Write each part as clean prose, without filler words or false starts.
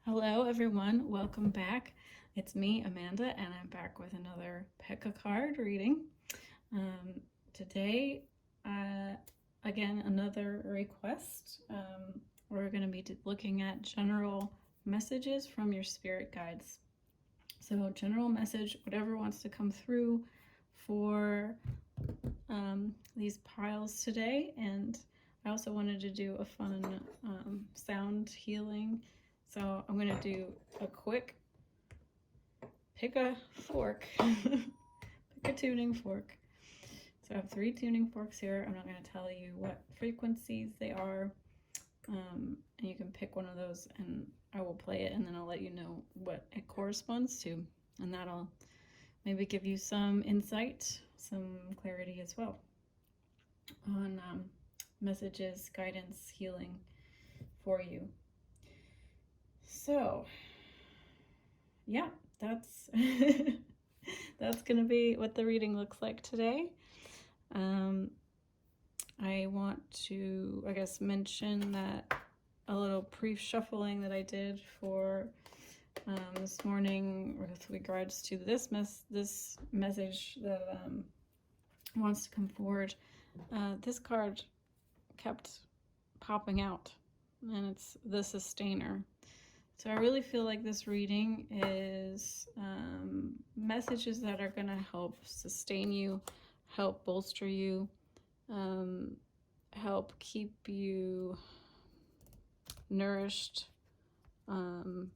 Hello everyone, welcome back. It's me, Amanda, and I'm back with another Pekka card reading. Today, again, another request. We're going to be looking at general messages from your spirit guides. So general message, whatever wants to come through for these piles today. And I also wanted to do a fun sound healing. So I'm going to do a quick pick a fork, pick a tuning fork. So I have 3 tuning forks here. I'm not going to tell you what frequencies they are. And you can pick one of those and I will play it, and then I'll let you know what it corresponds to. And that'll maybe give you some insight, some clarity as well on messages, guidance, healing for you. So yeah, that's that's gonna be what the reading looks like today. I want to, I guess, mention that a little pre-shuffling that I did for this morning with regards to this message that wants to come forward. This card kept popping out, and it's the Sustainer. So I really feel like this reading is messages that are going to help sustain you, help bolster you, help keep you nourished, and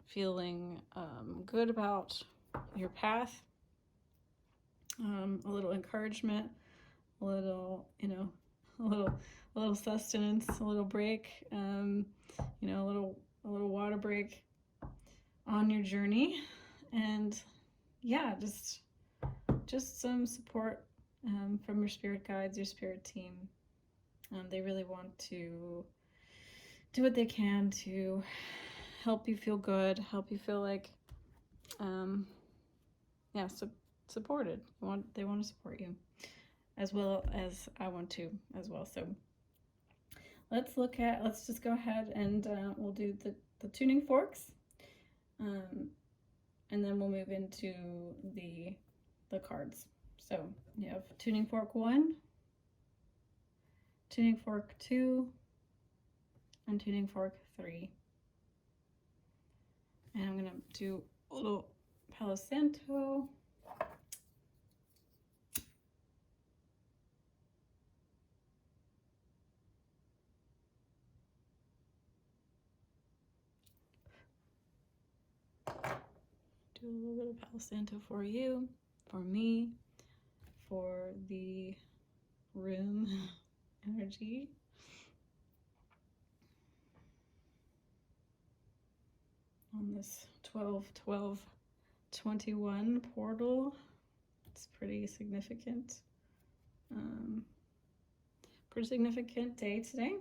feeling good about your path. A little encouragement, a little, a little sustenance, a little break, a little water break on your journey. And yeah, just some support from your spirit guides, your spirit team. They really want to do what they can to help you feel good, help you feel like, supported. They want to support you, as well as I want to as well. So let's just go ahead and we'll do the tuning forks, and then we'll move into the cards. So you have tuning fork 1, tuning fork 2, and tuning fork 3. And I'm gonna do a little Palo Santo. Do a little bit of Palo Santo for you, for me, for the room energy. On this 12-12-21 portal. It's pretty significant. Pretty significant day today.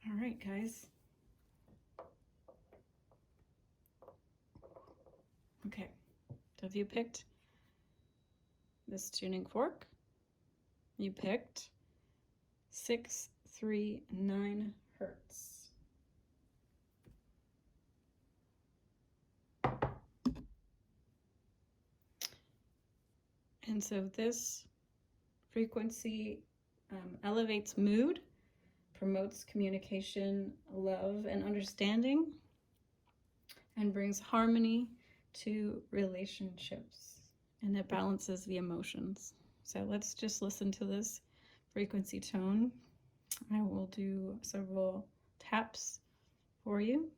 All right, guys. Okay, so if you picked this tuning fork, you picked 639 hertz. And so this frequency elevates mood, promotes communication, love, and understanding, and brings harmony to relationships, and it balances the emotions. So let's just listen to this frequency tone. I will do several taps for you.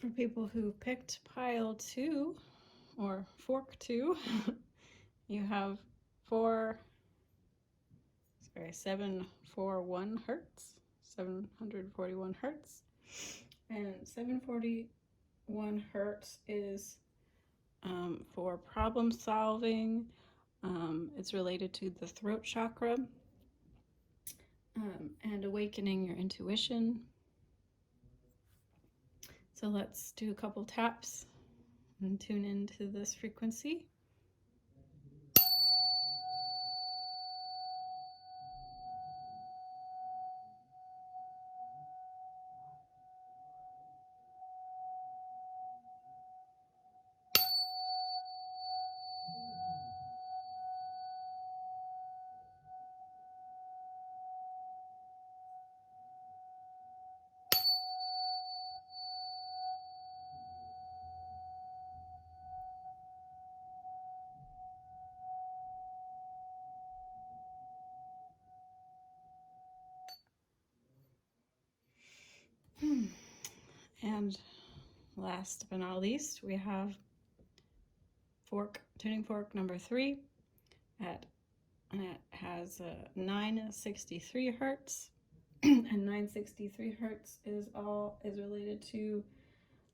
for people who picked pile 2 or fork 2, you have 741 hertz, 741 hertz, and 741 hertz is for problem solving. It's related to the throat chakra, and awakening your intuition. So let's do a couple taps and tune into this frequency. And last but not least, we have tuning fork number 3 and it has 963 hertz, and 963 hertz is related to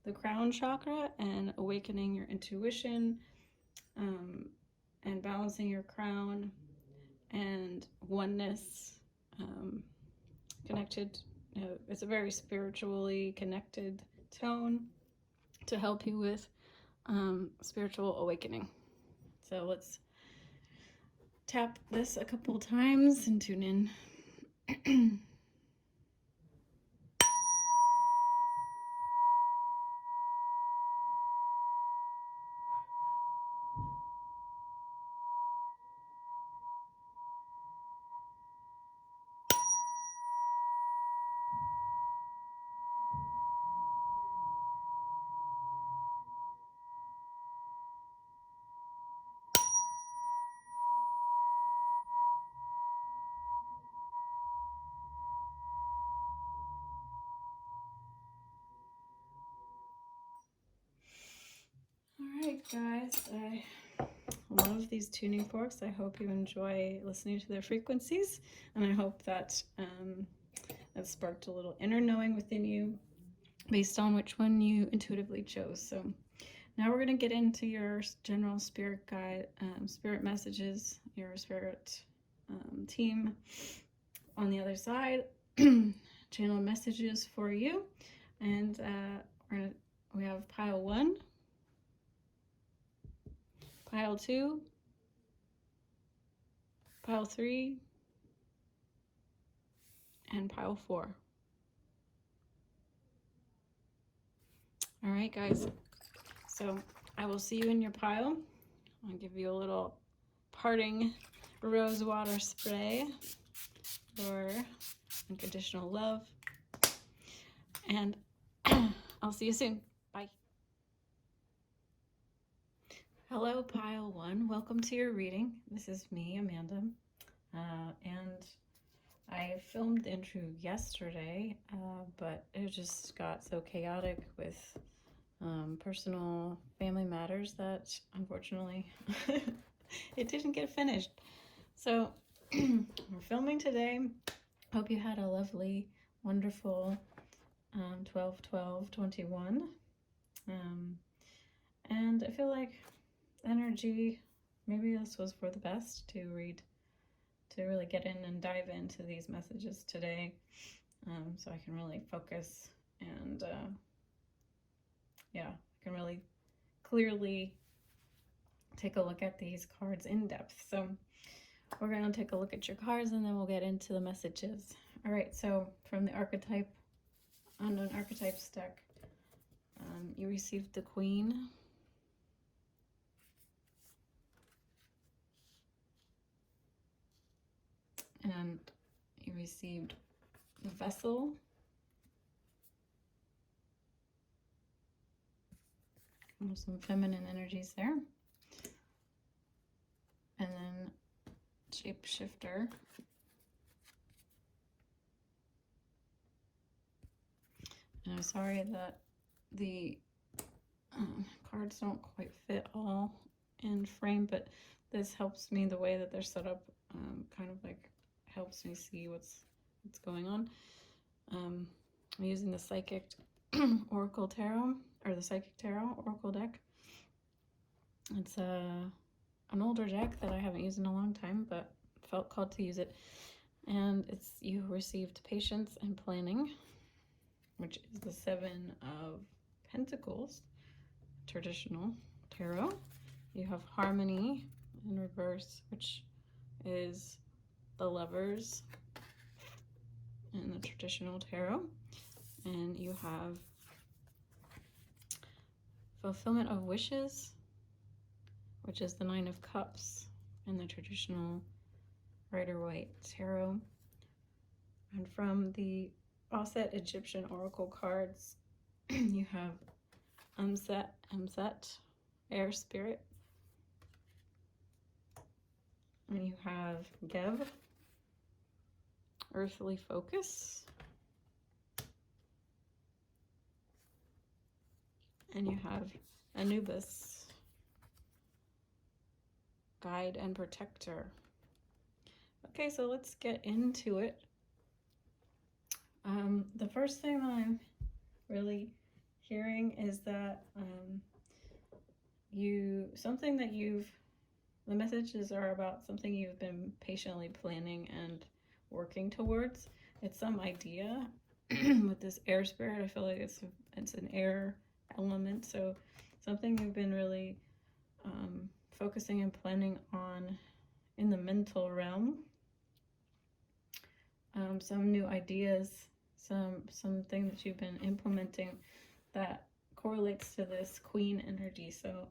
the crown chakra and awakening your intuition, and balancing your crown and oneness, connected. It's a very spiritually connected tone to help you with spiritual awakening. So let's tap this a couple times and tune in. Alright guys, I love these tuning forks. I hope you enjoy listening to their frequencies, and I hope that that sparked a little inner knowing within you based on which one you intuitively chose. So now we're going to get into your general spirit guide, spirit messages, your spirit team on the other side, channel messages for you. And we have pile 1, pile 2, pile 3, and pile 4. All right, guys. So I will see you in your pile. I'll give you a little parting rose water spray for unconditional love. And I'll see you soon. Bye. Hello, pile 1. Welcome to your reading. This is me, Amanda. And I filmed the intro yesterday, but it just got so chaotic with personal family matters that unfortunately it didn't get finished. So we're filming today. Hope you had a lovely, wonderful 12/12/21. And I feel like energy, maybe this was for the best to really get in and dive into these messages today, so I can really focus and yeah, I can really clearly take a look at these cards in depth. So we're going to take a look at your cards and then we'll get into the messages. All right, so from the Unknown Archetypes deck, you received the Queen, and you received the Vessel, some feminine energies there, and then Shapeshifter, and I'm sorry that the Cards don't quite fit all in frame, but this helps me, the way that they're set up, kind of like helps me see what's going on. I'm using the Psychic Oracle Tarot, or the Psychic Tarot Oracle deck. It's an older deck that I haven't used in a long time, but felt called to use it. And it's you received patience and planning, which is the Seven of Pentacles, traditional tarot. You have harmony in reverse, which is the Lovers in the traditional tarot. And you have fulfillment of wishes, which is the Nine of Cups in the traditional Rider-Waite tarot. And from the Auset Egyptian Oracle cards, you have Unset, Air Spirit. And you have Gev, Earthly Focus. And you have Anubis, Guide and Protector. Okay, so let's get into it. The first thing that I'm really hearing is that the messages are about something you've been patiently planning and working towards. It's some idea. With this air spirit, I feel like it's an air element, so something you've been really focusing and planning on in the mental realm. Some new ideas, something that you've been implementing that correlates to this Queen energy. So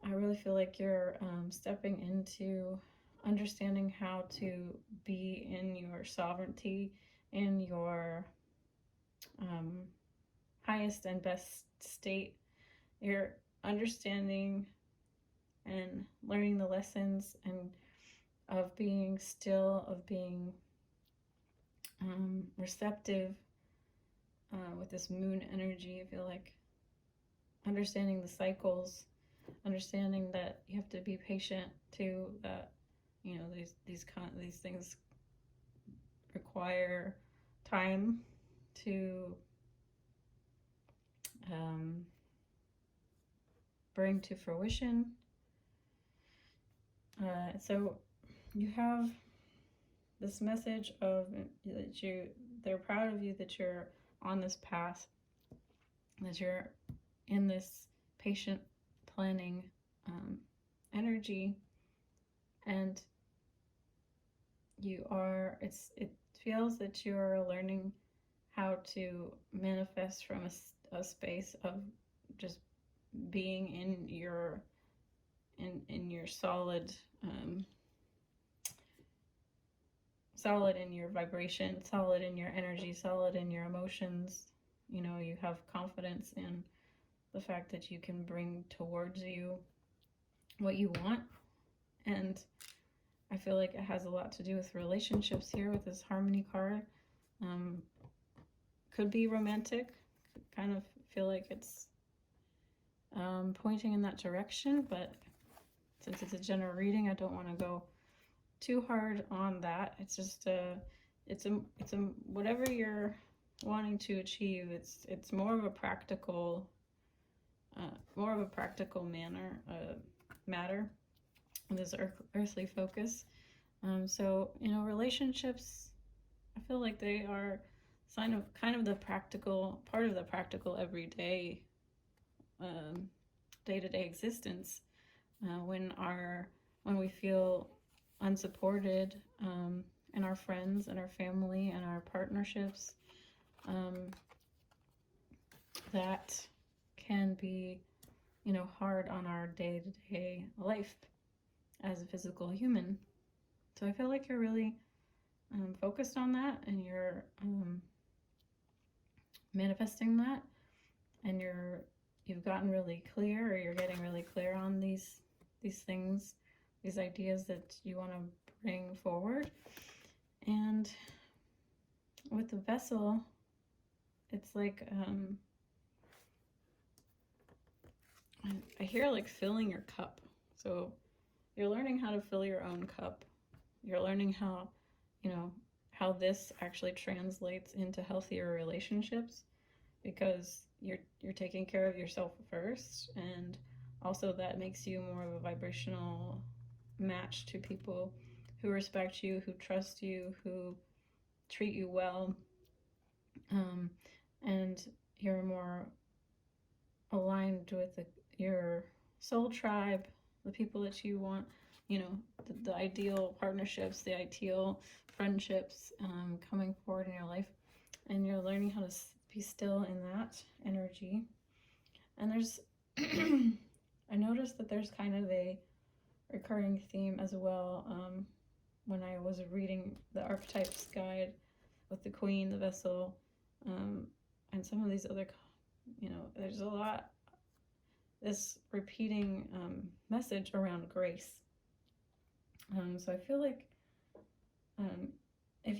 I really feel like you're stepping into understanding how to be in your sovereignty, in your highest and best state. You're understanding and learning the lessons and of being still, of being receptive with this moon energy. I feel like understanding the cycles, understanding that you have to be patient too, that these things require time to bring to fruition. So you have this message of that they're proud of you, that you're on this path, that you're in this patient planning energy, and it feels that you're learning how to manifest from a space of just being in your solid solid in your vibration, solid in your energy, solid in your emotions. You have confidence in the fact that you can bring towards you what you want. And I feel like it has a lot to do with relationships here with this harmony card. Could be romantic. Kind of feel like it's pointing in that direction, but since it's a general reading, I don't want to go too hard on that. It's just it's a whatever you're wanting to achieve. It's more of a practical matter. This earthly focus. So relationships, I feel like they are kind of the practical part of the practical everyday day-to-day existence. When we feel unsupported in our friends and our family and our partnerships, that can be hard on our day-to-day life as a physical human. So I feel like you're really focused on that, and you're manifesting that, and you've gotten really clear, or you're getting really clear on these things, these ideas that you want to bring forward. And with the vessel, it's like I hear like filling your cup. So you're learning how to fill your own cup. You're learning how, how this actually translates into healthier relationships, because you're taking care of yourself first, and also that makes you more of a vibrational match to people who respect you, who trust you, who treat you well, and you're more aligned with your soul tribe, the people that you want, the ideal partnerships, the ideal friendships coming forward in your life. And you're learning how to be still in that energy. And there's, I noticed that there's kind of a recurring theme as well when I was reading the Archetypes guide with the Queen, the Vessel, and some of these other, there's a lot, this repeating message around grace. So I feel like if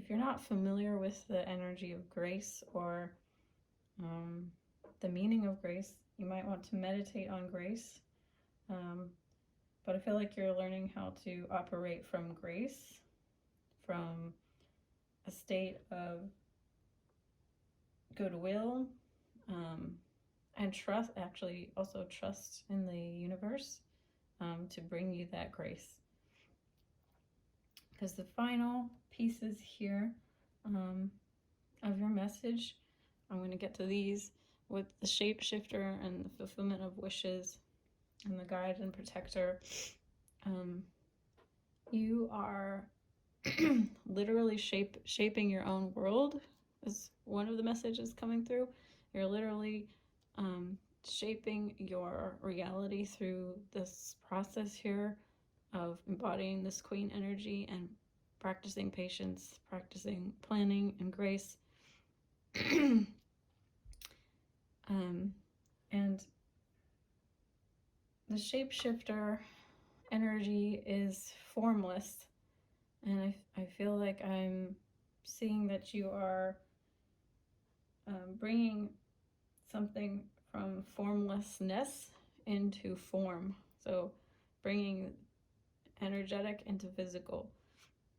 you're not familiar with the energy of grace, or the meaning of grace, you might want to meditate on grace. But I feel like you're learning how to operate from grace, from a state of goodwill, and trust, actually also trust in the universe to bring you that grace. Because the final pieces here of your message, I'm going to get to these with the shapeshifter and the fulfillment of wishes and the guide and protector. You are literally shaping your own world, is one of the messages coming through. You're literally shaping your reality through this process here of embodying this queen energy and practicing patience, practicing planning and grace. And the shapeshifter energy is formless, and I feel like I'm seeing that you are bringing something from formlessness into form. So bringing energetic into physical,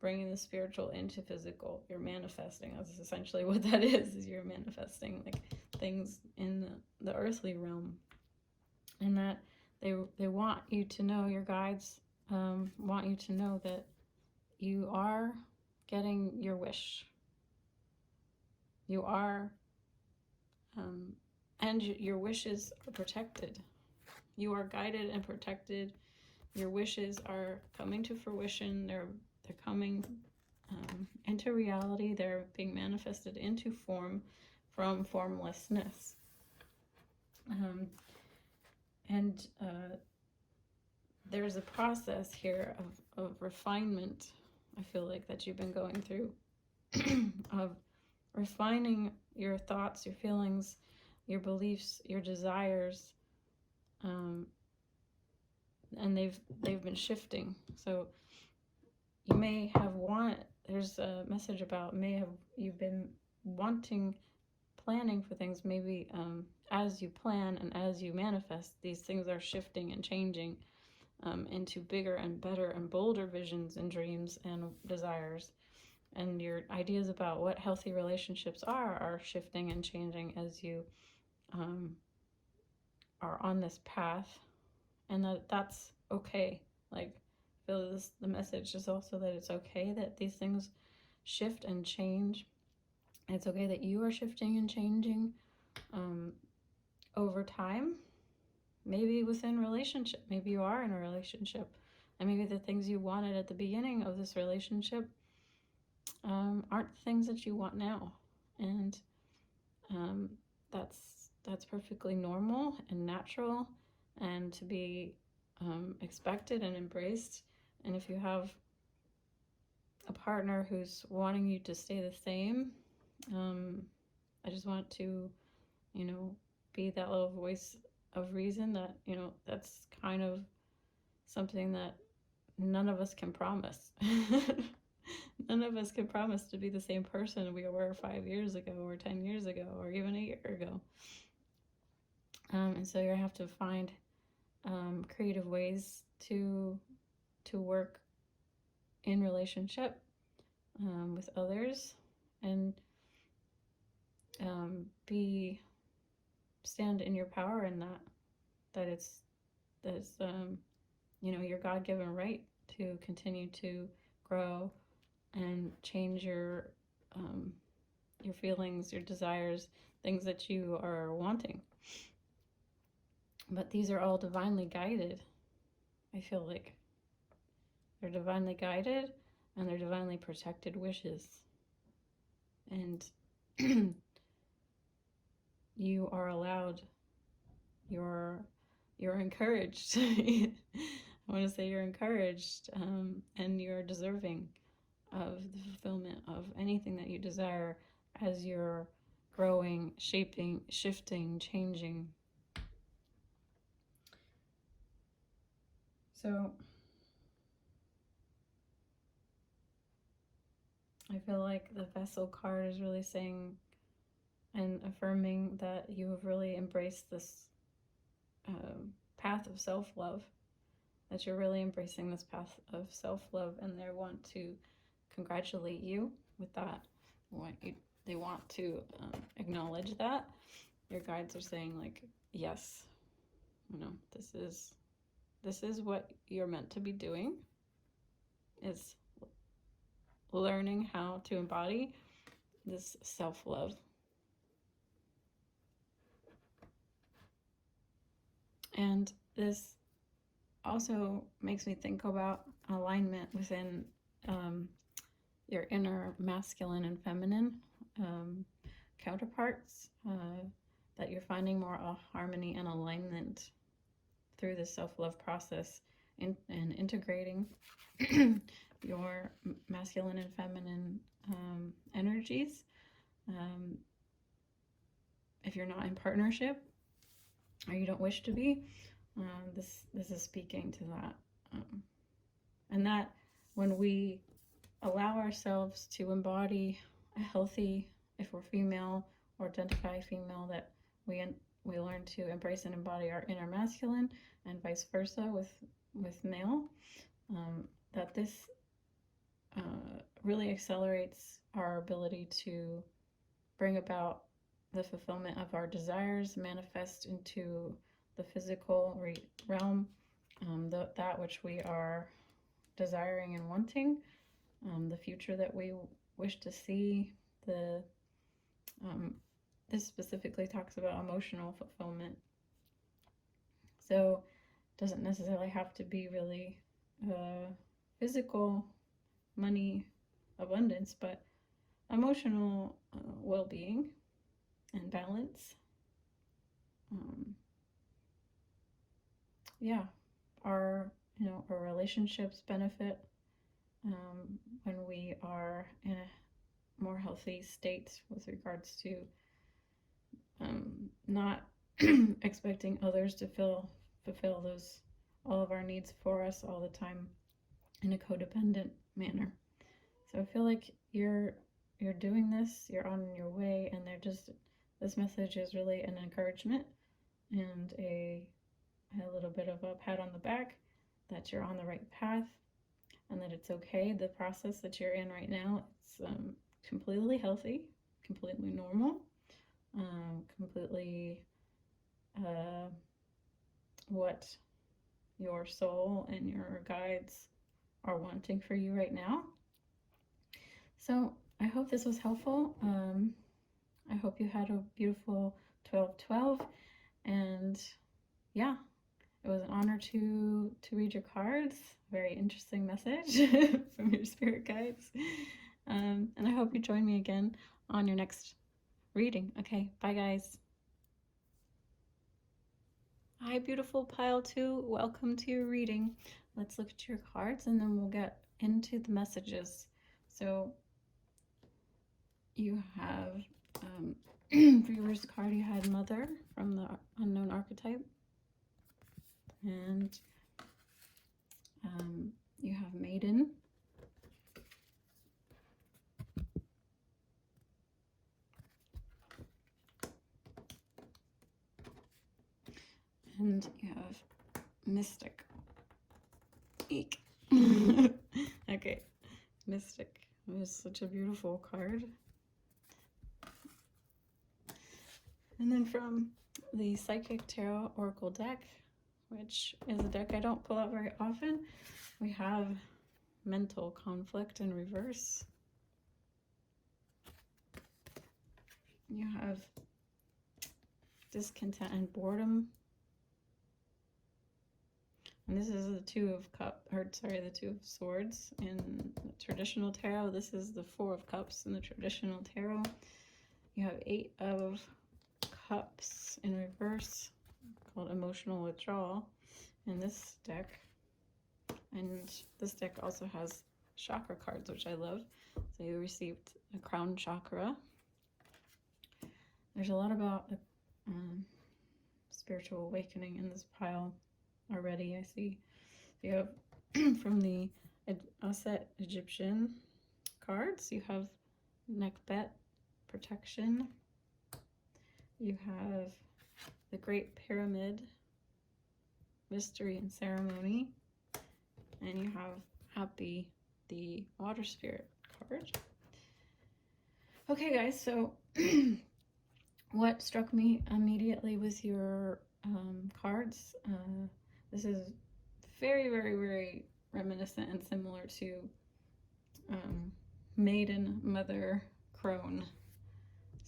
bringing the spiritual into physical. You're manifesting. That's essentially what that is you're manifesting like things in the earthly realm. And that they want you to know, your guides want you to know that you are getting your wish. You are, and your wishes are protected. You are guided and protected. Your wishes are coming to fruition. They're coming into reality. They're being manifested into form from formlessness. And there's a process here of refinement, I feel like, that you've been going through, of refining your thoughts, your feelings, your beliefs, your desires, and they've been shifting. So you may have there's a message about you've been planning for things, maybe as you plan and as you manifest, these things are shifting and changing into bigger and better and bolder visions and dreams and desires. And your ideas about what healthy relationships are shifting and changing as you are on this path. And that's okay. Like, I feel the message is also that it's okay that these things shift and change. It's okay that you are shifting and changing over time. Maybe within relationship, maybe you are in a relationship, and maybe the things you wanted at the beginning of this relationship aren't the things that you want now. And that's perfectly normal and natural, and to be expected and embraced. And if you have a partner who's wanting you to stay the same, I just want to, be that little voice of reason that, that's kind of something that none of us can promise. None of us can promise to be the same person we were 5 years ago or 10 years ago or even a year ago. And so you have to find creative ways to work in relationship with others, and stand in your power in that it's your God-given right to continue to grow and change your feelings, your desires, things that you are wanting. But these are all divinely guided. I feel like they're divinely guided, and they're divinely protected wishes. And you are allowed, you're encouraged. I want to say you're encouraged, and you're deserving of the fulfillment of anything that you desire as you're growing, shaping, shifting, changing. So I feel like the Vessel card is really saying and affirming that you have really embraced this path of self-love, that you're really embracing this path of self-love, and they want to congratulate you with that. They want to acknowledge that. Your guides are saying, like, yes, this is what you're meant to be doing, is learning how to embody this self-love. And this also makes me think about alignment within your inner masculine and feminine counterparts, that you're finding more harmony and alignment through the self-love process, and integrating your masculine and feminine energies. If you're not in partnership, or you don't wish to be, this is speaking to that. And that when we allow ourselves to embody a healthy, if we're female or identify female, that we learn to embrace and embody our inner masculine, and vice versa with male, that this really accelerates our ability to bring about the fulfillment of our desires, manifest into the physical realm, that which we are desiring and wanting, the future that we wish to see. This specifically talks about emotional fulfillment. So it doesn't necessarily have to be really physical money abundance, but emotional well-being and balance. Our relationships benefit when we are in a more healthy state with regards to not expecting others to fulfill all of our needs for us all the time in a codependent manner. So I feel like you're doing this, you're on your way, and this message is really an encouragement and a little bit of a pat on the back that you're on the right path, and that it's okay. The process that you're in right now, it's completely healthy, completely normal, completely what your soul and your guides are wanting for you right now. So I hope this was helpful. I hope you had a beautiful 12/12, and yeah, it was an honor to read your cards. Very interesting message from your spirit guides. And I hope you join me again on your next reading. Okay, bye guys. Hi, beautiful pile 2. Welcome to your reading. Let's look at your cards, and then we'll get into the messages. So you have, for your first card, you had Mother from the Unknown Archetype. And you have Maiden. And you have Mystic. Eek. Okay, Mystic. It was such a beautiful card. And then from the Psychic Tarot Oracle deck, which is a deck I don't pull out very often, we have Mental Conflict in reverse. You have Discontent and Boredom. And this is the Two of Swords in the traditional tarot. This is the Four of Cups in the traditional tarot. You have Eight of Cups in reverse, called Emotional Withdrawal, in this deck. And this deck also has chakra cards, which I love. So you received a crown chakra. There's a lot about spiritual awakening in this pile already, I see. You have from the Auset Egyptian cards, you have Nekbet, protection. You have the Great Pyramid, mystery and ceremony. And you have Happy, the water spirit card. Okay, guys, so what struck me immediately with your cards, this is very, very, very reminiscent and similar to Maiden, Mother, Crone.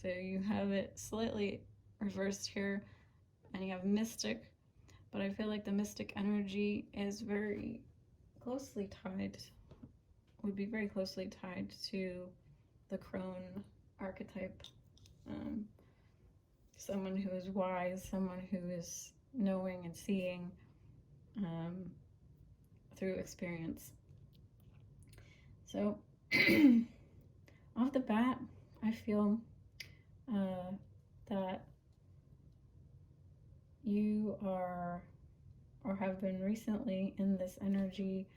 So you have it slightly reversed here, and you have Mystic, but I feel like the Mystic energy is very closely tied, would be very closely tied to the Crone archetype. Someone who is wise, someone who is knowing and seeing through experience. So off the bat, I feel that you are or have been recently in this energy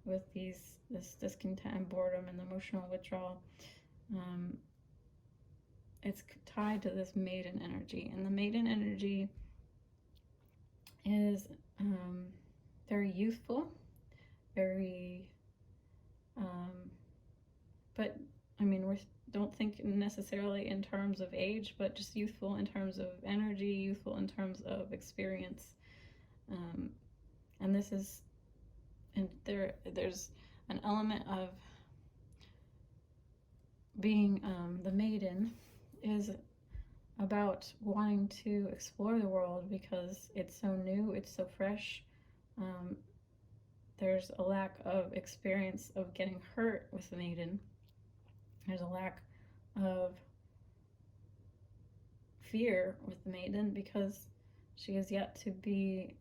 with this discontent and boredom and emotional withdrawal. It's tied to this maiden energy, and the maiden energy is very youthful, very but I mean, we don't think necessarily in terms of age, but just youthful in terms of energy, youthful in terms of experience. And this is, and there's an element of being the maiden is about wanting to explore the world because it's so new, it's so fresh. There's a lack of experience of getting hurt with the maiden. There's a lack of fear with the maiden because she is yet to be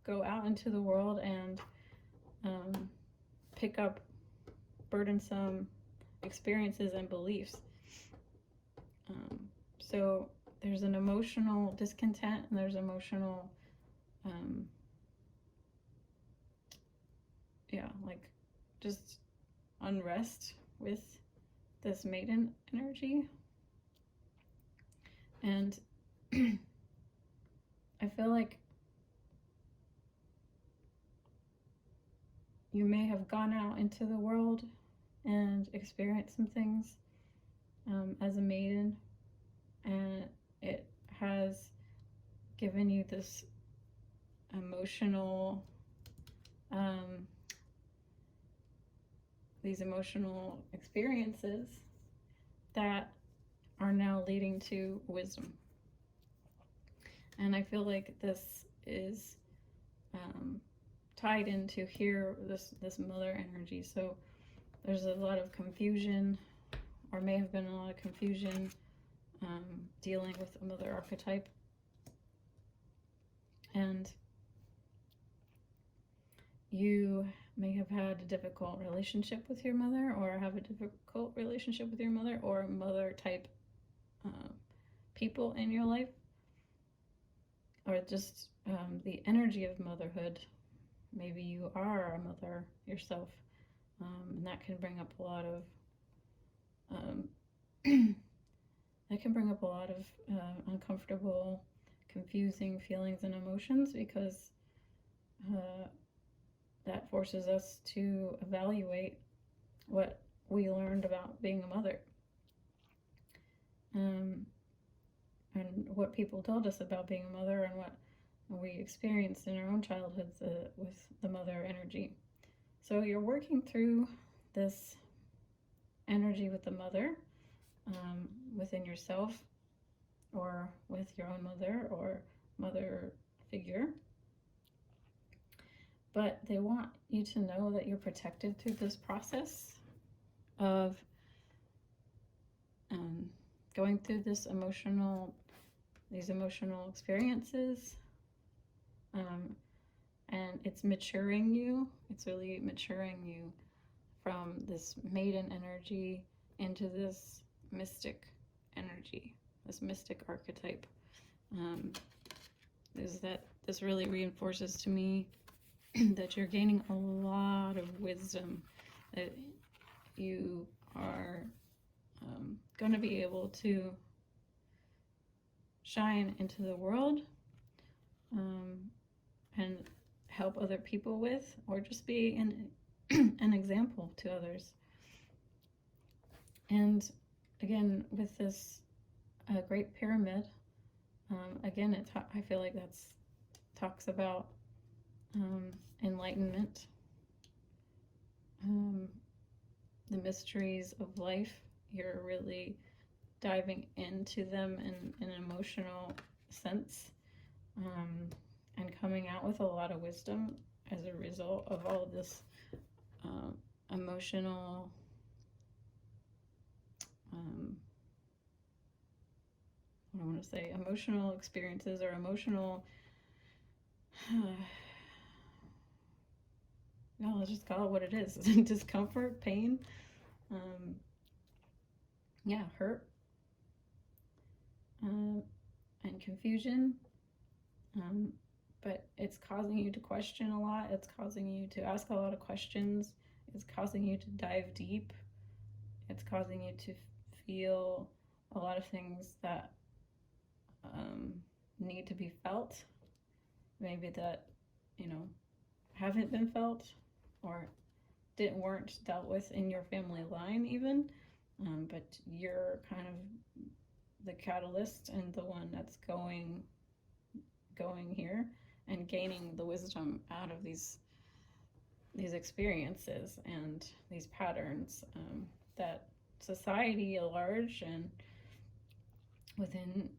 go out into the world and pick up burdensome experiences and beliefs. So there's an emotional discontent and there's emotional like just unrest with this maiden energy. And I feel like you may have gone out into the world and experienced some things as a maiden, and it has given you this emotional these emotional experiences that are now leading to wisdom. And I feel like this is tied into here, this mother energy. So there's a lot of confusion, or may have been a lot of confusion dealing with a mother archetype. And you may have had a difficult relationship with your mother, or have a difficult relationship with your mother, or mother type people in your life, or just the energy of motherhood. Maybe you are a mother yourself, and that can bring up a lot of uncomfortable confusing feelings and emotions, because that forces us to evaluate what we learned about being a mother, and what people told us about being a mother, and what we experienced in our own childhoods with the mother energy. So you're working through this energy with the mother, within yourself, or with your own mother or mother figure. But they want you to know that you're protected through this process of going through these emotional experiences, and it's maturing you. It's really maturing you from this maiden energy into this mystic energy, this mystic archetype. This really reinforces to me that you're gaining a lot of wisdom, that you are going to be able to shine into the world, and help other people with, or just be an example to others. And again, with this Great Pyramid, again, I feel like that's talks about enlightenment, the mysteries of life. You're really diving into them in an emotional sense, and coming out with a lot of wisdom as a result of all of this emotional emotional experiences, or emotional no, let's just call it what it is. Discomfort, pain, hurt, and confusion. But it's causing you to question a lot. It's causing you to ask a lot of questions. It's causing you to dive deep. It's causing you to feel a lot of things that need to be felt. Maybe that, haven't been felt, or weren't dealt with in your family line even. But you're kind of the catalyst and the one that's going here and gaining the wisdom out of these experiences and these patterns, that society at large and within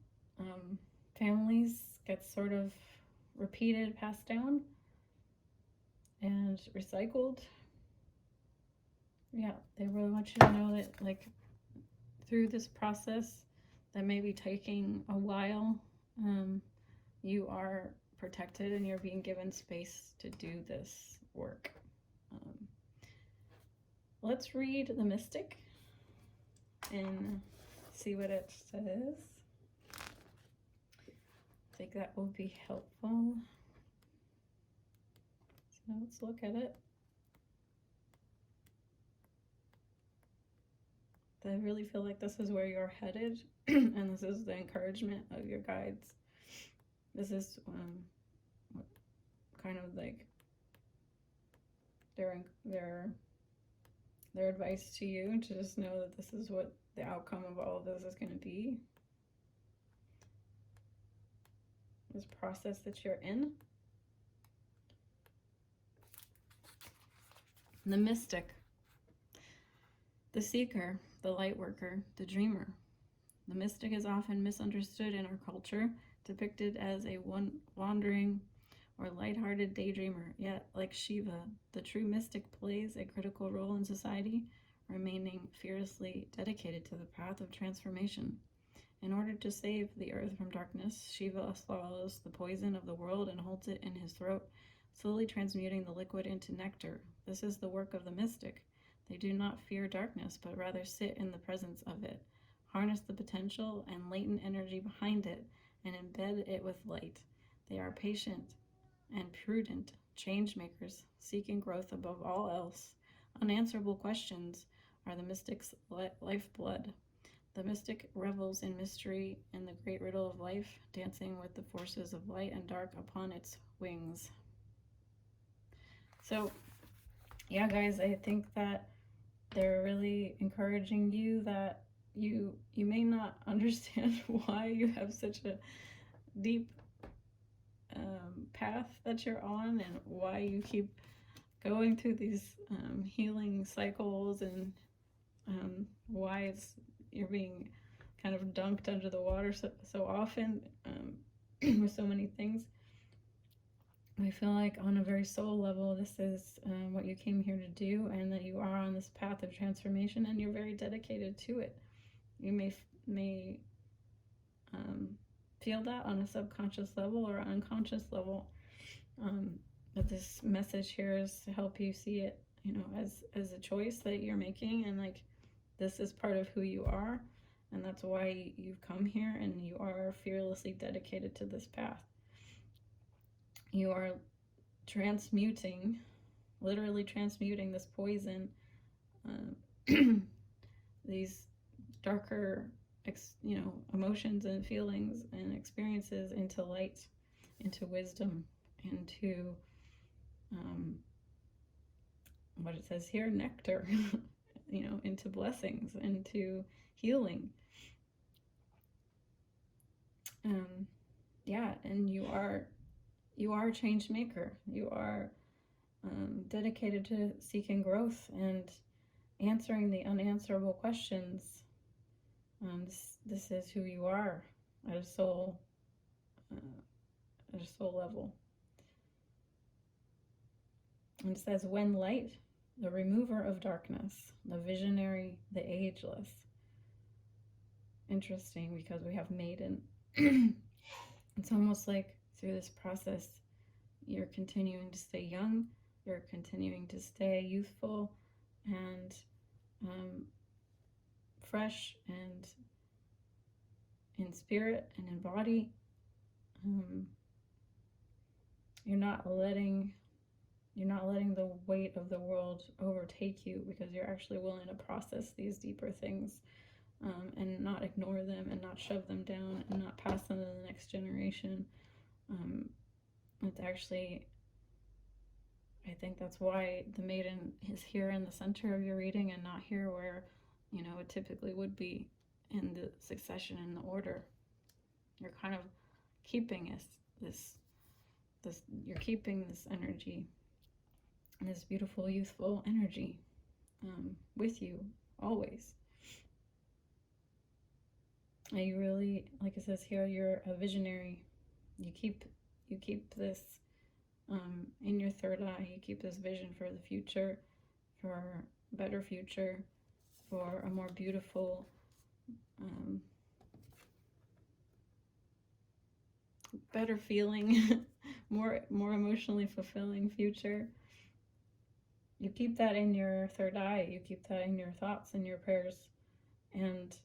families gets sort of repeated, passed down, and recycled. Yeah, they really want you to know that, like, through this process that may be taking a while, you are protected and you're being given space to do this work. Let's read the Mystic and see what it says. I think that will be helpful. So let's look at it. I really feel like this is where you're headed, and this is the encouragement of your guides. This is kind of like their advice to you, to just know that this is what the outcome of all of this is going to be. This process that you're in. The Mystic. The Seeker, the Light Worker, the Dreamer. The Mystic is often misunderstood in our culture, depicted as a wandering or lighthearted daydreamer. Yet, like Shiva, the true mystic plays a critical role in society, remaining fiercely dedicated to the path of transformation. In order to save the earth from darkness, Shiva swallows the poison of the world and holds it in his throat, slowly transmuting the liquid into nectar. This is the work of the mystic. They do not fear darkness, but rather sit in the presence of it, harness the potential and latent energy behind it, and embed it with light. They are patient and prudent change makers, seeking growth above all else. Unanswerable questions are the mystic's lifeblood. The mystic revels in mystery and the great riddle of life, dancing with the forces of light and dark upon its wings. So, yeah, guys, I think that they're really encouraging you that you may not understand why you have such a deep path that you're on, and why you keep going through these healing cycles, and why you're being kind of dunked under the water so often with so many things. I feel like on a very soul level, this is what you came here to do, and that you are on this path of transformation, and you're very dedicated to it. You may feel that on a subconscious level or unconscious level, but this message here is to help you see it, you know, as a choice that you're making, and like this is part of who you are, and that's why you've come here, and you are fearlessly dedicated to this path. You are transmuting, literally transmuting this poison, these darker, you know, emotions and feelings and experiences into light, into wisdom, into what it says here, nectar, you know, into blessings, into healing. Yeah, and you are a change maker. You are dedicated to seeking growth and answering the unanswerable questions. This is who you are at a soul level. And it says, when light, the remover of darkness, the visionary, the ageless. Interesting, because we have maiden. It's almost like through this process, you're continuing to stay young, you're continuing to stay youthful and fresh, and in spirit and in body. You're not letting the weight of the world overtake you, because you're actually willing to process these deeper things, and not ignore them, and not shove them down, and not pass them to the next generation. It's actually, I think that's why the maiden is here in the center of your reading, and not here where, you know, it typically would be in the succession and the order. You're kind of keeping you're keeping this energy, this beautiful youthful energy, with you always. And you really, like it says here, you're a visionary. You keep this in your third eye. You keep this vision for the future, for a better future, for a more beautiful, better feeling, more emotionally fulfilling future. You keep that in your third eye. You keep that in your thoughts and your prayers, and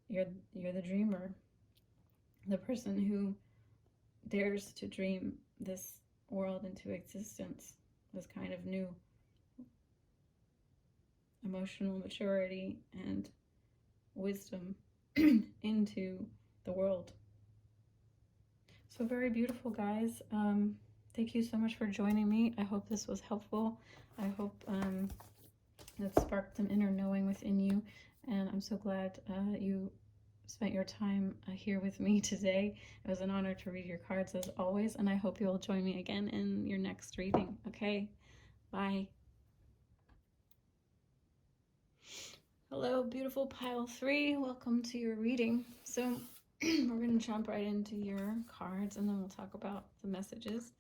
you're the dreamer, the person who dares to dream this world into existence, this kind of new emotional maturity and wisdom into the world. So very beautiful, guys. Thank you so much for joining me. I hope this was helpful. I hope it sparked some inner knowing within you, and I'm so glad you spent your time here with me today. It was an honor to read your cards as always, and I hope you'll join me again in your next reading. Okay, bye. Hello, beautiful pile 3. Welcome to your reading. So we're going to jump right into your cards, and then we'll talk about the messages.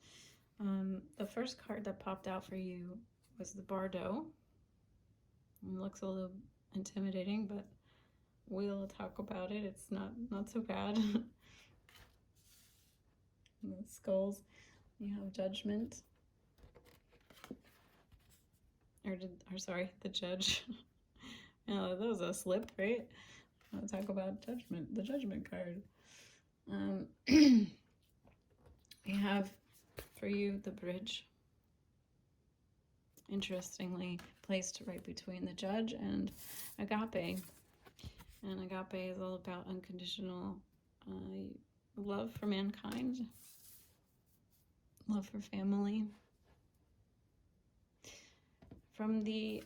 The first card that popped out for you was the Bardo. It looks a little intimidating, but we'll talk about it. It's not so bad. The skulls. You have Judgment. The Judge. Oh, that was a slip, right? I'll talk about Judgment, the Judgment card. We have for you the Bridge. Interestingly placed right between the Judge and Agape. And agape is all about unconditional love for mankind, love for family. From the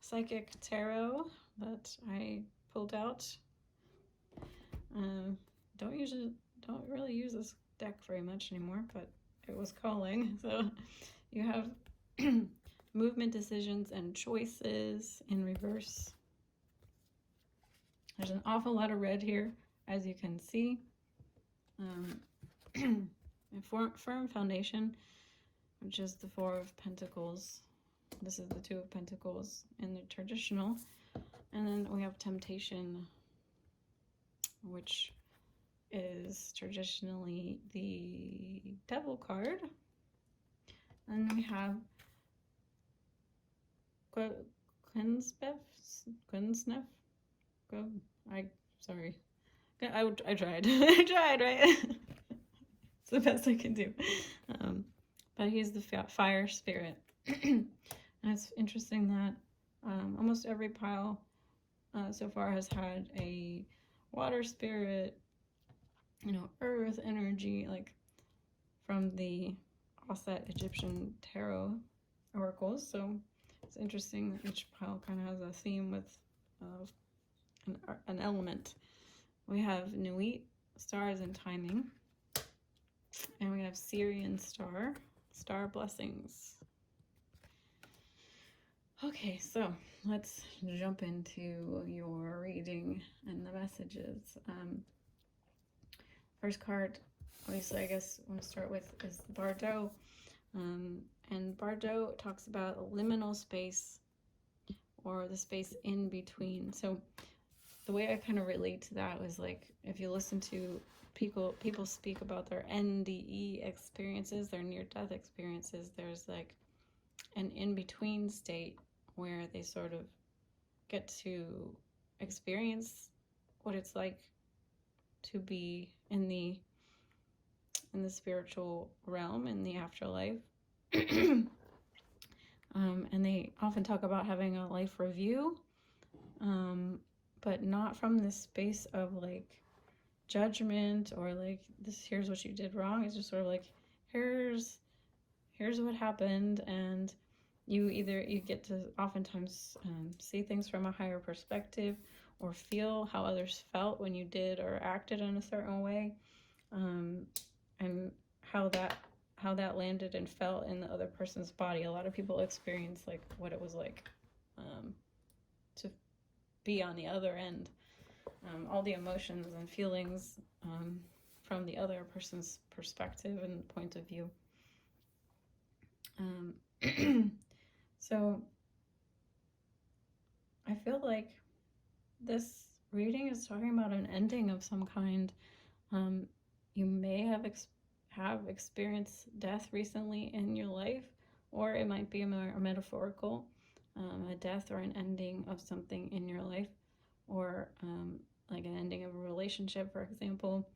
psychic tarot that I pulled out, don't really use this deck very much anymore, but it was calling. So you have movement, decisions, and choices in reverse. There's an awful lot of red here, as you can see. A firm foundation, which is the Four of Pentacles. This is the Two of Pentacles in the traditional. And then we have temptation, which is traditionally the Devil card. And we have Quinsnef. Sorry. I tried. I tried, right? It's the best I can do. But he's the fire spirit. And it's interesting that almost every pile so far has had a water spirit, earth energy, like from the Auset Egyptian tarot oracles. So it's interesting that each pile kind of has a theme with an element. We have Nuit, stars and timing. And we have Syrian star blessings. Okay, so let's jump into your reading and the messages. First card, obviously, I guess I'm going to start with is Bardo. And Bardo talks about a liminal space, or the space in between. So the way I kind of relate to that was like, if you listen to people speak about their NDE experiences, their near-death experiences, there's like an in-between state where they sort of get to experience what it's like to be in the spiritual realm, in the afterlife. And they often talk about having a life review, but not from this space of like judgment or like here's what you did wrong. It's just sort of like here's what happened, and you get to oftentimes see things from a higher perspective, or feel how others felt when you did or acted in a certain way, and how that landed and felt in the other person's body. A lot of people experience like what it was like to be on the other end, all the emotions and feelings from the other person's perspective and point of view. So I feel like this reading is talking about an ending of some kind. You may have experienced death recently in your life, or it might be a metaphorical, a death or an ending of something in your life, or like an ending of a relationship, for example.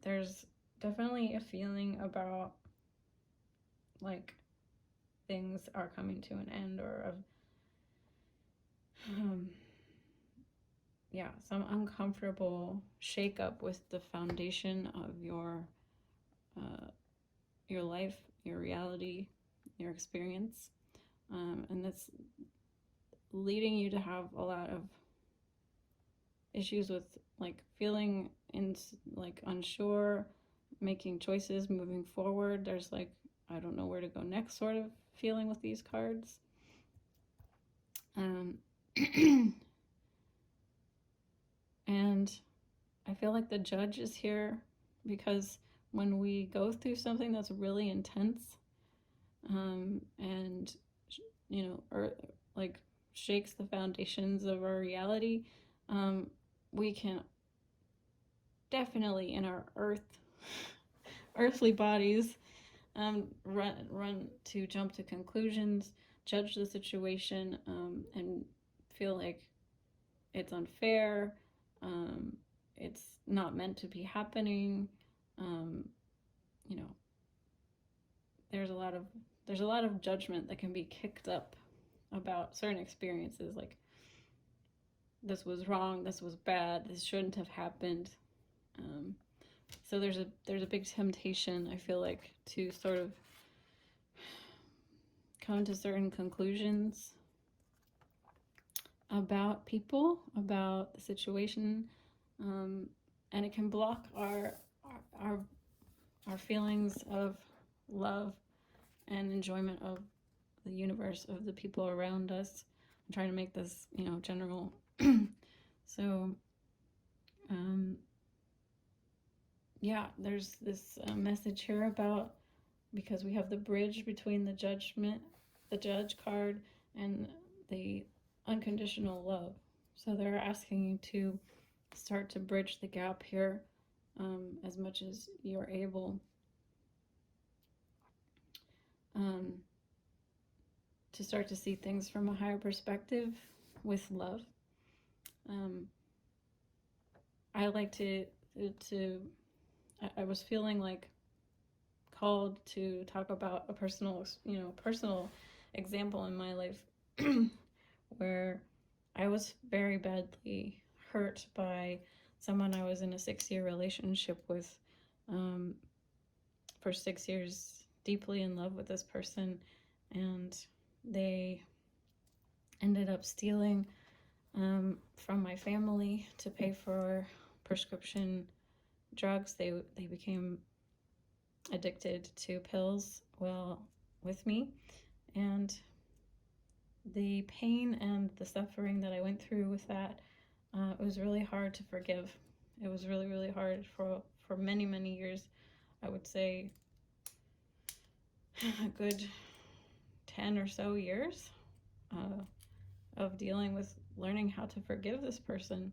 There's definitely a feeling about like things are coming to an end, or of some uncomfortable shakeup with the foundation of your life, your reality, your experience, and that's leading you to have a lot of issues with like feeling unsure, making choices, moving forward. There's like, I don't know where to go next sort of feeling with these cards. And I feel like the Judge is here because when we go through something that's really intense, and like shakes the foundations of our reality, we can definitely in our earthly bodies run to jump to conclusions, judge the situation, and feel like it's unfair, it's not meant to be happening. There's a lot of judgment that can be kicked up about certain experiences, like this was wrong, this was bad, this shouldn't have happened. So there's a big temptation, I feel like, to sort of come to certain conclusions about people, about the situation, and it can block our feelings of love and enjoyment of the universe, of the people around us. I'm trying to make this, general. So, yeah, there's this message here about, because we have the bridge between the judge card, and the unconditional love. So they're asking you to start to bridge the gap here as much as you're able. To start to see things from a higher perspective with love. I like to I was feeling like called to talk about a personal example in my life where I was very badly hurt by someone I was in a 6-year relationship with, for 6 years, deeply in love with this person, and they ended up stealing from my family to pay for prescription drugs. They became addicted to pills with me, and the pain and the suffering that I went through with that, it was really hard to forgive. It was really, really hard for many, many years. I would say a good 10 or so years of dealing with learning how to forgive this person,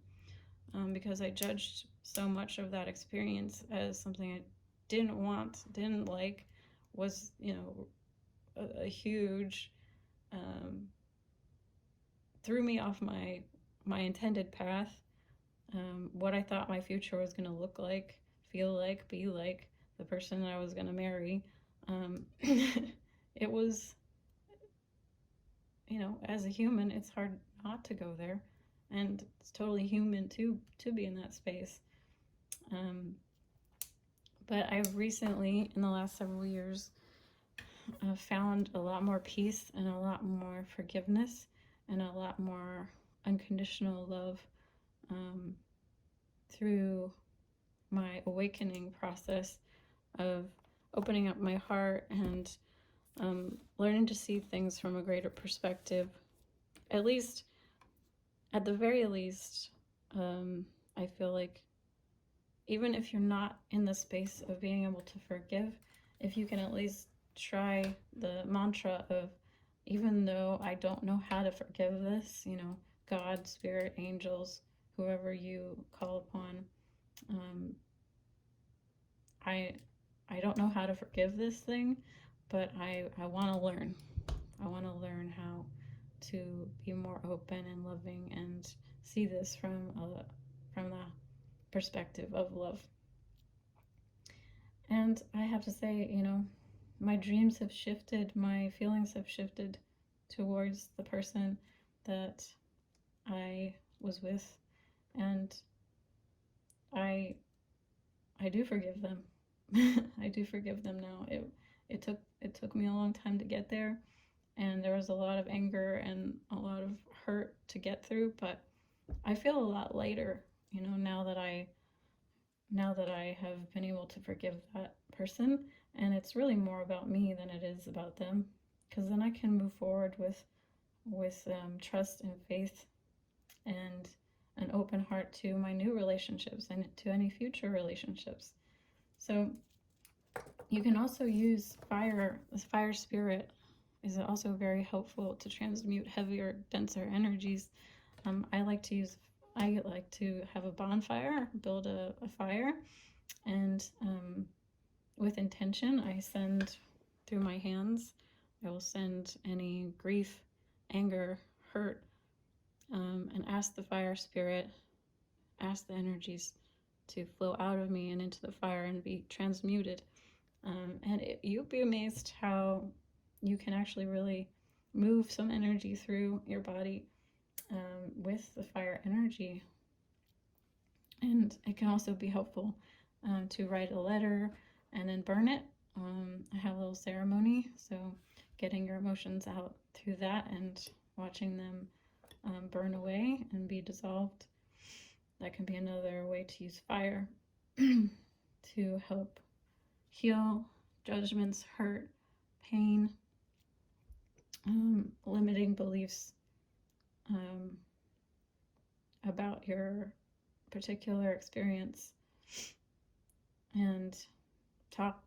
because I judged so much of that experience as something I didn't want, didn't like, was, a huge, threw me off my intended path, what I thought my future was going to look like, feel like, be like, the person I was going to marry. It was, as a human, it's hard not to go there, and it's totally human to be in that space. But I've recently, in the last several years, found a lot more peace and a lot more forgiveness and a lot more unconditional love through my awakening process of opening up my heart and learning to see things from a greater perspective. At the very least, I feel like even if you're not in the space of being able to forgive, if you can at least try the mantra of, even though I don't know how to forgive this, God, spirit, angels, whoever you call upon, I don't know how to forgive this thing, but I want to learn. I want to learn how to be more open and loving and see this from the perspective of love. And I have to say, my dreams have shifted, my feelings have shifted towards the person that I was with, and I do forgive them. I do forgive them now. It took me a long time to get there, and there was a lot of anger and a lot of hurt to get through, but I feel a lot lighter, now that I have been able to forgive that person, and it's really more about me than it is about them, because then I can move forward with trust and faith and an open heart to my new relationships and to any future relationships. So you can also use fire. This fire spirit is also very helpful to transmute heavier, denser energies. I like to have a bonfire, build a fire, and with intention, I send through my hands, I will send any grief, anger, hurt, and ask the fire spirit, ask the energies to flow out of me and into the fire and be transmuted. And you'll be amazed how you can actually really move some energy through your body with the fire energy. And it can also be helpful to write a letter and then burn it. I have a little ceremony, so getting your emotions out through that and watching them burn away and be dissolved. That can be another way to use fire to help heal judgments, hurt, pain, limiting beliefs about your particular experience, and talk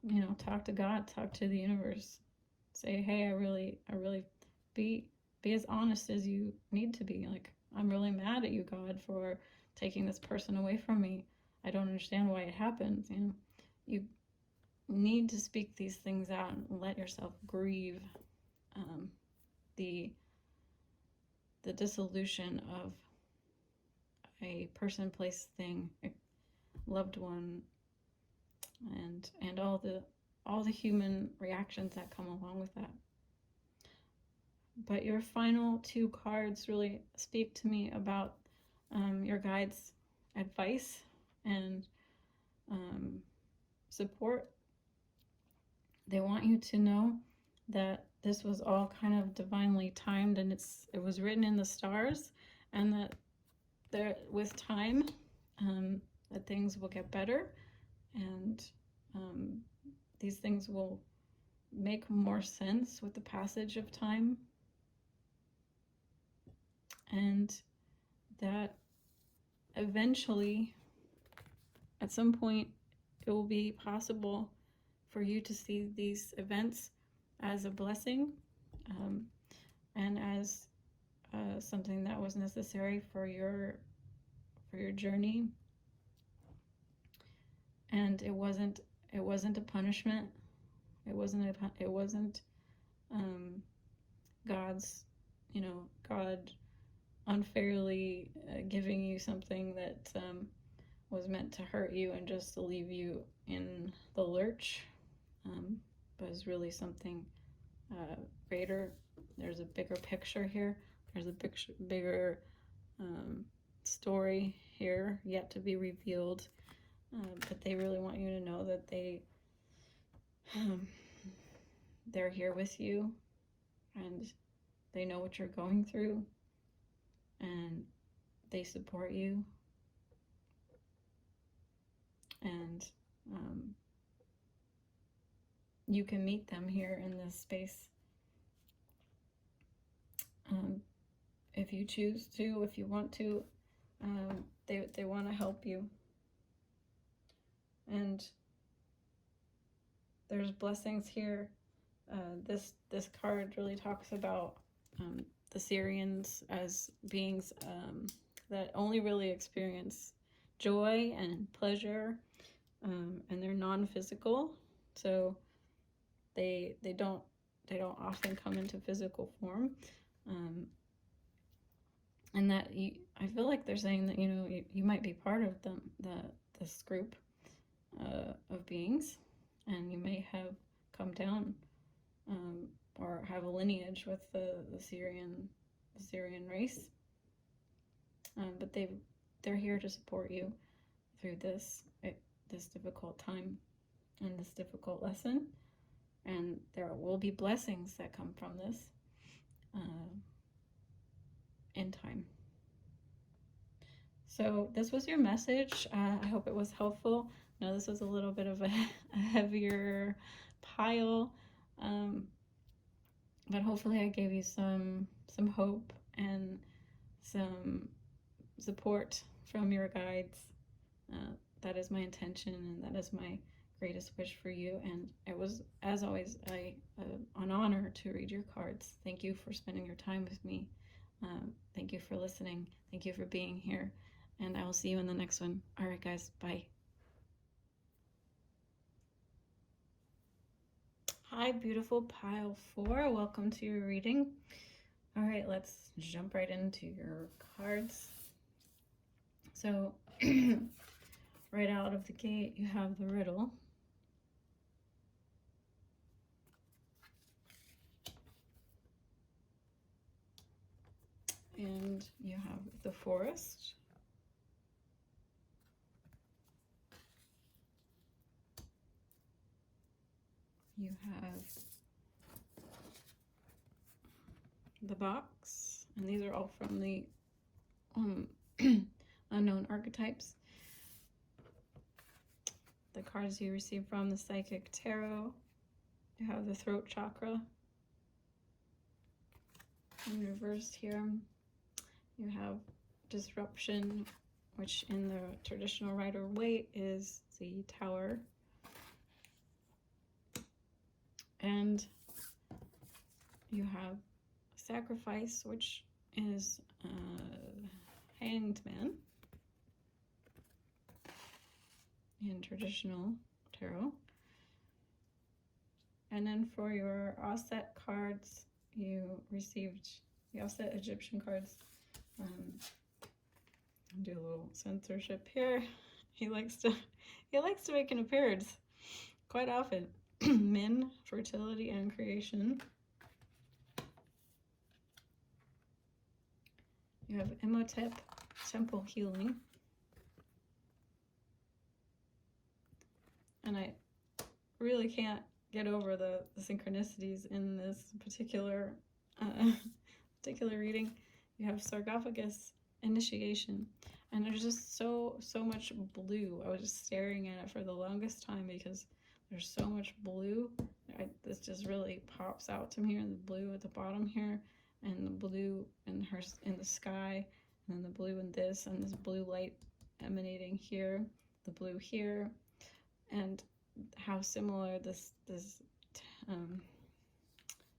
to God, talk to the universe. Say, hey, I really be as honest as you need to be. Like, I'm really mad at you, God, for taking this person away from me. I don't understand why it happened. You need to speak these things out and let yourself grieve the dissolution of a person, place, thing, a loved one, and all the human reactions that come along with that. But your final two cards really speak to me about your guides' advice and support. They want you to know that this was all kind of divinely timed, and it was written in the stars, and that with time that things will get better, and these things will make more sense with the passage of time, and that eventually, at some point, it will be possible for you to see these events as a blessing, and as something that was necessary for your journey. And it wasn't a punishment. It wasn't God's, God unfairly giving you something that was meant to hurt you and just to leave you in the lurch, but is really something greater. There's a bigger picture here. There's a bigger story here yet to be revealed. But they really want you to know that they're here with you, and they know what you're going through, and they support you, and you can meet them here in this space if you choose to, if you want to. They want to help you. And there's blessings here. This card really talks about the Syrians as beings that only really experience joy and pleasure, and they're non-physical, so they don't often come into physical form, and that I feel like they're saying that you might be part of this group of beings, and you may have come down or have a lineage with the Syrian race, but they're here to support you through this difficult time and this difficult lesson, and there will be blessings that come from this in time. So this was your message. I hope it was helpful. No, this was a little bit of a heavier pile, but hopefully I gave you some hope and some support from your guides. That is my intention, and that is my greatest wish for you. And it was, as always, an honor to read your cards. Thank you for spending your time with me. Thank you for listening. Thank you for being here. And I will see you in the next one. All right, guys. Bye. Hi, beautiful pile 4. Welcome to your reading. All right, let's jump right into your cards. So, right out of the gate, you have the riddle. And you have with the Forest. You have the Box, and these are all from the Unknown Archetypes. The cards you receive from the Psychic Tarot. You have the Throat Chakra. In reverse here, you have Disruption, which in the traditional Rider-Waite is the Tower. And you have Sacrifice, which is Hanged Man in traditional tarot. And then for your Auset cards, you received the Auset Egyptian cards. Do a little censorship here. He likes to make an appearance quite often. Min, fertility and creation. You have Imhotep, temple healing. And I really can't get over the synchronicities in this particular reading. You have Sarcophagus, initiation, and there's just so much blue. I was just staring at it for the longest time because there's so much blue. This just really pops out to me here, the blue at the bottom here, and the blue in the sky, and then the blue in this, and this blue light emanating here, the blue here, and how similar this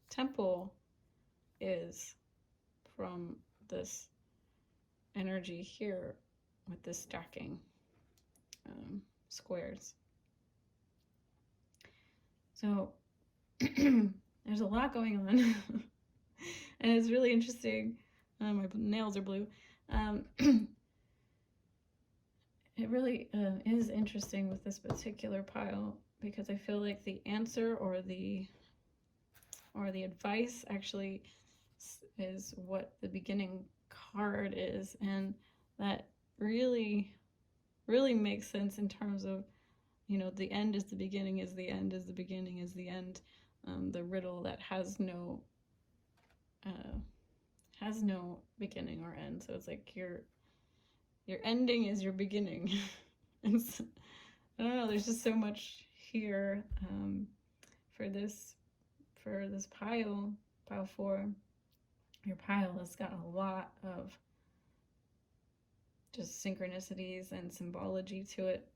temple is from this energy here with this stacking squares. So there's a lot going on. And it's really interesting. My nails are blue. It really is interesting with this particular pile, because I feel like the answer or the advice actually is what the beginning card is, and that really makes sense in terms of, you know, the end is the beginning, is the end, is the beginning, is the end. The riddle that has no beginning or end. So it's like your ending is your beginning. And so, I don't know, there's just so much here for this pile 4. Your pile has got a lot of just synchronicities and symbology to it.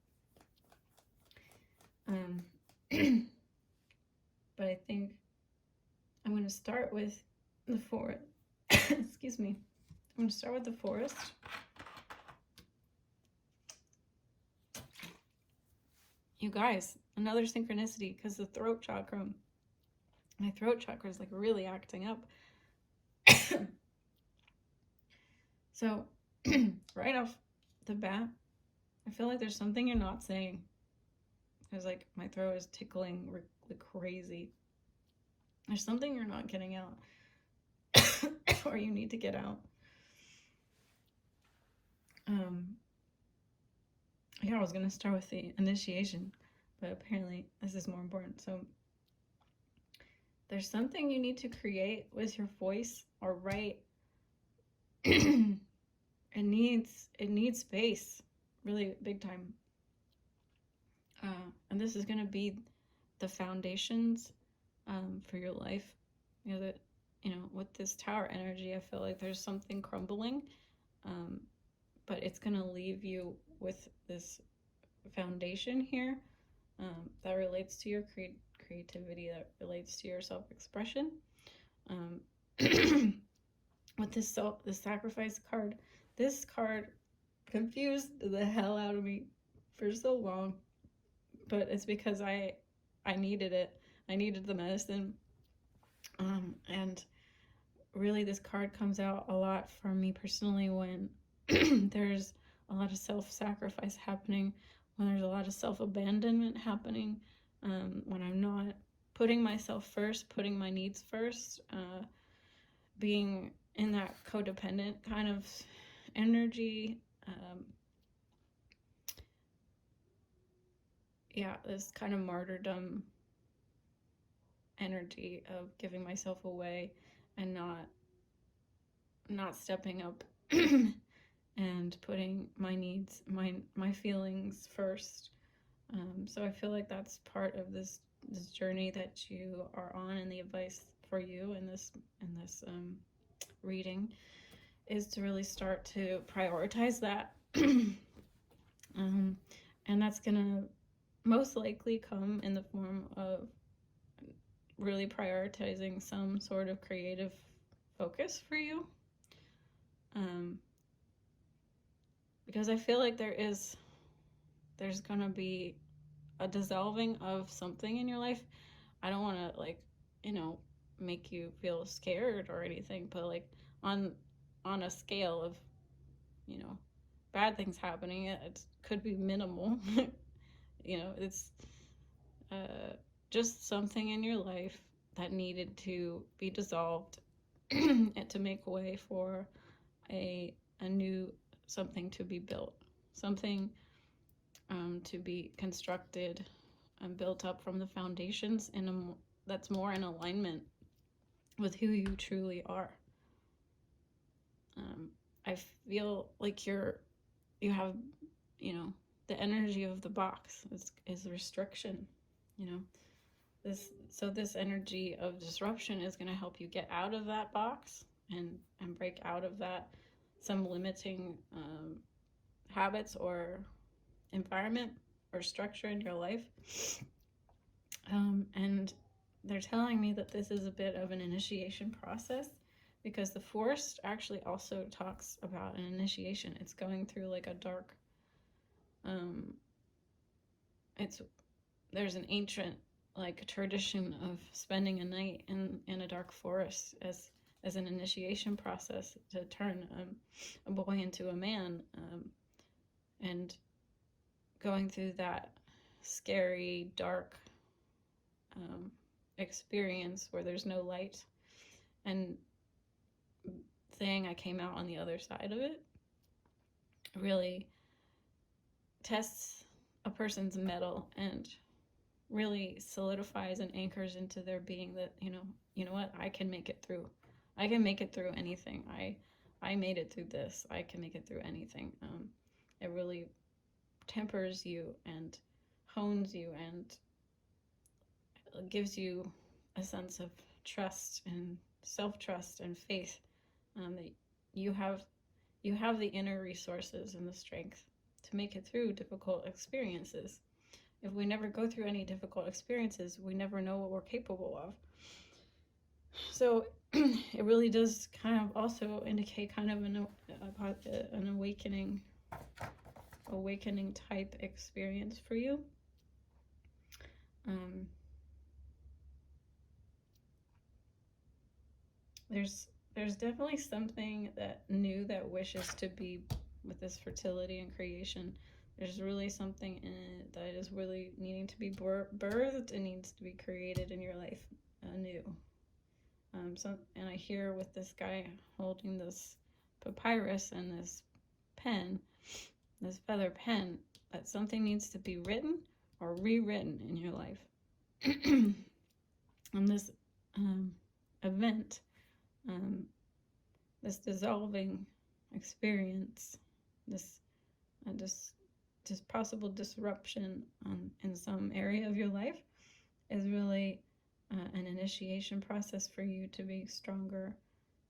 But I think I'm going to start with the forest. Excuse me. I'm going to start with the Forest. You guys, another synchronicity, because the throat chakra, my throat chakra is like really acting up. So right off the bat, I feel like there's something you're not saying. It's like my throat is tickling like crazy. There's something you're not getting out. Or you need to get out. Yeah, I was going to start with the initiation, but apparently this is more important. So there's something you need to create with your voice or write. It needs space, really big time. And this is going to be the foundations for your life. You know, that, you know, with this Tower energy, I feel like there's something crumbling, but it's going to leave you with this foundation here that relates to your creativity, that relates to your self-expression. With this Sacrifice card, this card confused the hell out of me for so long, but it's because I needed it. I needed the medicine. And really this card comes out a lot for me personally when there's a lot of self-sacrifice happening, when there's a lot of self-abandonment happening, when I'm not putting myself first, putting my needs first, being in that codependent kind of energy. This kind of martyrdom energy of giving myself away and not stepping up and putting my needs, my feelings first. So I feel like that's part of this journey that you are on, and the advice for you in this reading is to really start to prioritize that. And that's gonna most likely come in the form of really prioritizing some sort of creative focus for you. Because I feel like there's gonna be a dissolving of something in your life. I don't want to, like, make you feel scared or anything, but like on a scale of, bad things happening, it could be minimal. It's just something in your life that needed to be dissolved and to make way for a new something to be built, something to be constructed and built up from the foundations that's more in alignment with who you truly are. I feel like you have, the energy of the box is restriction, this energy of disruption is going to help you get out of that box and break out of that, some limiting habits or environment or structure in your life. And they're telling me that this is a bit of an initiation process, because the forest actually also talks about an initiation. It's going through like a dark, there's an ancient like tradition of spending a night in a dark forest as an initiation process to turn a boy into a man, and going through that scary, dark experience where there's no light, and saying I came out on the other side of it really tests a person's mettle and really solidifies and anchors into their being that, you know what, I can make it through. I can make it through anything. I made it through this. I can make it through anything. It really tempers you and hones you and gives you a sense of trust and self-trust and faith, that you have the inner resources and the strength to make it through difficult experiences. If we never go through any difficult experiences, we never know what we're capable of. So it really does kind of also indicate kind of an awakening type experience for you. There's definitely something that new that wishes to be with this fertility and creation. There's really something in it that is really needing to be birthed and needs to be created in your life anew. And I hear with this guy holding this papyrus and this pen, this feather pen, that something needs to be written or rewritten in your life. And this event, this dissolving experience, this possible disruption in some area of your life is really an initiation process for you to be stronger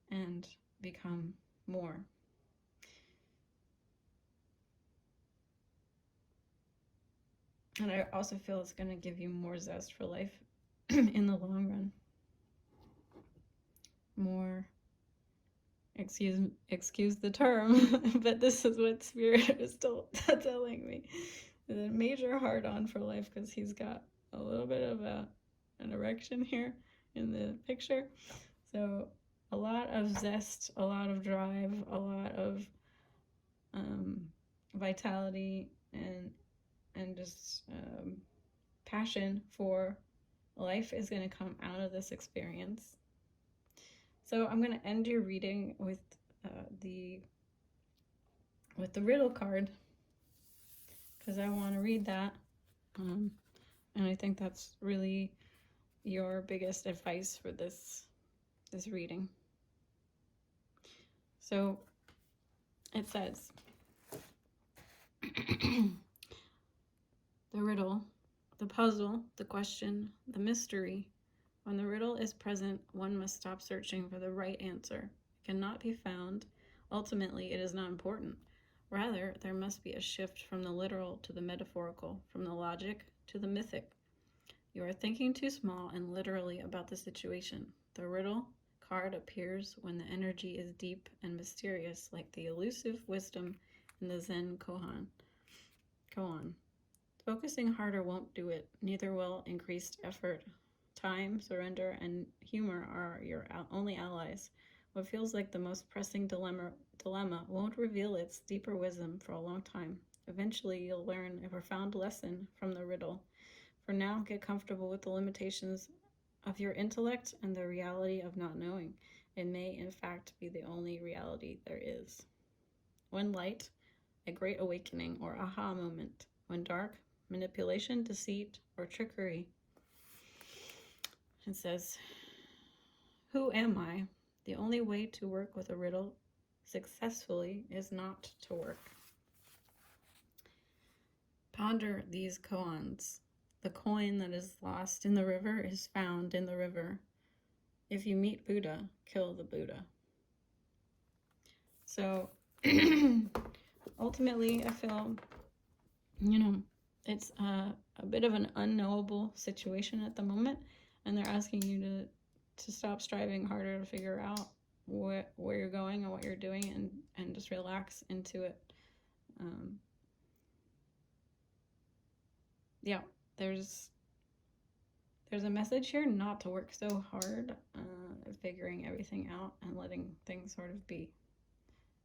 and become more. And I also feel it's going to give you more zest for life in the long run. More, excuse the term, but this is what Spirit is telling me. There's a major hard-on for life because he's got a little bit of an erection here in the picture. So a lot of zest, a lot of drive, a lot of vitality and just passion for life is going to come out of this experience. So I'm going to end your reading with the with the riddle card, because I want to read that. And I think that's really your biggest advice for this reading. So it says, the riddle, the puzzle, the question, the mystery. When the riddle is present, one must stop searching for the right answer. It cannot be found. Ultimately, it is not important. Rather, there must be a shift from the literal to the metaphorical, from the logic to the mythic. You are thinking too small and literally about the situation. The riddle card appears when the energy is deep and mysterious, like the elusive wisdom in the Zen koan. Focusing harder won't do it. Neither will increased effort. Time, surrender, and humor are your only allies. What feels like the most pressing dilemma won't reveal its deeper wisdom for a long time. Eventually, you'll learn a profound lesson from the riddle. For now, get comfortable with the limitations of your intellect and the reality of not knowing. It may, in fact, be the only reality there is. When light, a great awakening or aha moment. When dark, manipulation, deceit, or trickery. It says, who am I? The only way to work with a riddle successfully is not to work. Ponder these koans. The coin that is lost in the river is found in the river. If you meet Buddha, kill the Buddha. So, ultimately, I feel, it's a bit of an unknowable situation at the moment, and they're asking you to stop striving harder to figure out where you're going and what you're doing, and just relax into it. There's a message here not to work so hard at figuring everything out and letting things sort of be.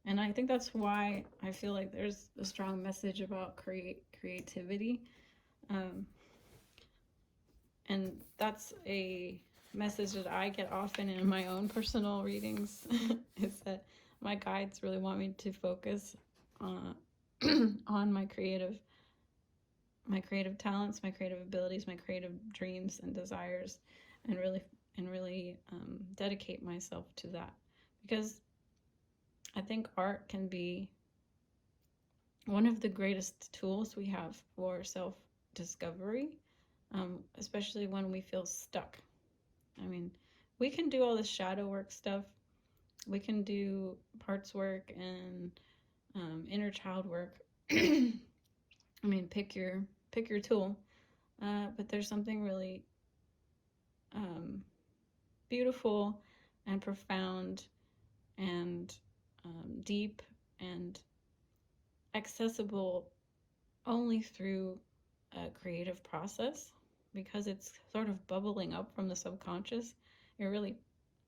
And I think that's why I feel like there's a strong message about creativity. And that's a message that I get often in my own personal readings, is that my guides really want me to focus on my creative talents, my creative abilities, my creative dreams and desires, and really dedicate myself to that, because I think art can be one of the greatest tools we have for self-discovery, especially when we feel stuck. I mean, we can do all this shadow work stuff. We can do parts work and inner child work. I mean, pick your tool. But there's something really beautiful and profound and deep and accessible only through a creative process, because it's sort of bubbling up from the subconscious. You're really,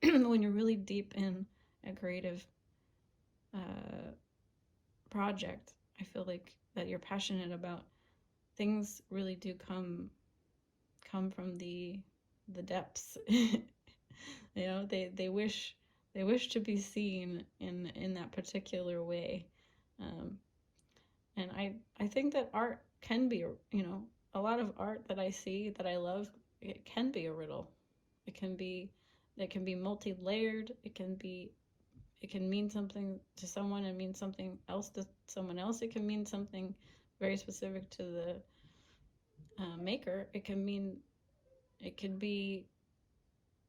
when you're really deep in a creative project, I feel like that you're passionate about, things really do come from the depths. They wish to be seen in that particular way. And I think that art can be, a lot of art that I see that I love, it can be a riddle. It can be multi-layered. It can mean something to someone and mean something else to someone else. It can mean something very specific to the maker. It can be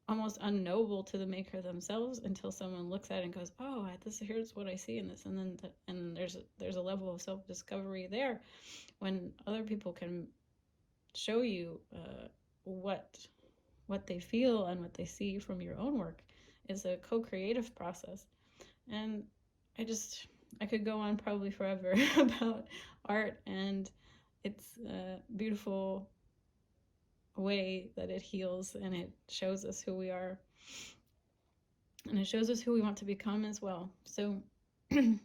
almost unknowable to the maker themselves until someone looks at it and goes, oh, here's what I see in this. And then there's a level of self-discovery there, when other people can show you what they feel and what they see from your own work. Is a co-creative process. And I could go on probably forever about art and its beautiful way that it heals, and it shows us who we are, and it shows us who we want to become as well. So I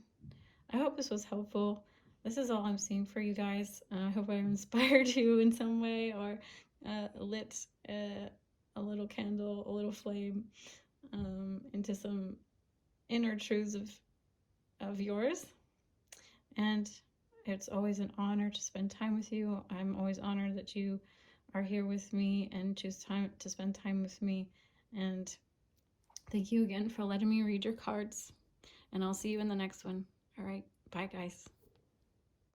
hope this was helpful. This is all I'm seeing for you guys. I hope I inspired you in some way, or lit a little candle, a little flame into some inner truths of yours. And it's always an honor to spend time with you. I'm always honored that you are here with me and choose time to spend time with me. And thank you again for letting me read your cards. And I'll see you in the next one. All right. Bye, guys.